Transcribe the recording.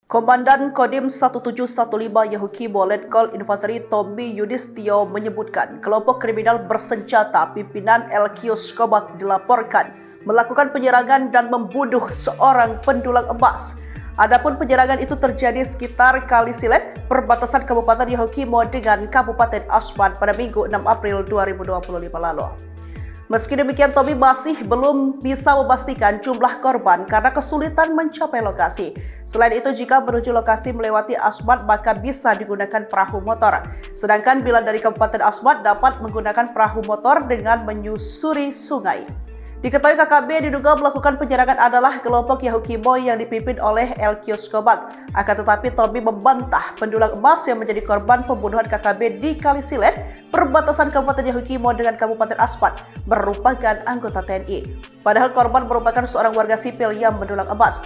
Komandan Kodim 1715 Yahukimo Letkol Infanteri Tommy Yudhistio menyebutkan kelompok kriminal bersenjata pimpinan Elkios Kobak dilaporkan melakukan penyerangan dan membunuh seorang pendulang emas. Adapun penyerangan itu terjadi sekitar Kali Silet, perbatasan Kabupaten Yahukimo dengan Kabupaten Asmat pada Minggu 6 April 2025 lalu. Meski demikian, Tommy masih belum bisa memastikan jumlah korban karena kesulitan mencapai lokasi. Selain itu, jika menuju lokasi melewati Asmat, maka bisa digunakan perahu motor. Sedangkan bila dari Kabupaten Asmat dapat menggunakan perahu motor dengan menyusuri sungai. Diketahui KKB diduga melakukan penyerangan adalah kelompok Yahukimo yang dipimpin oleh Elkios Kobak. Akan tetapi Tommy membantah pendulang emas yang menjadi korban pembunuhan KKB di Kali Silet, perbatasan Kabupaten Yahukimo dengan Kabupaten Asmat, merupakan anggota TNI. Padahal korban merupakan seorang warga sipil yang mendulang emas.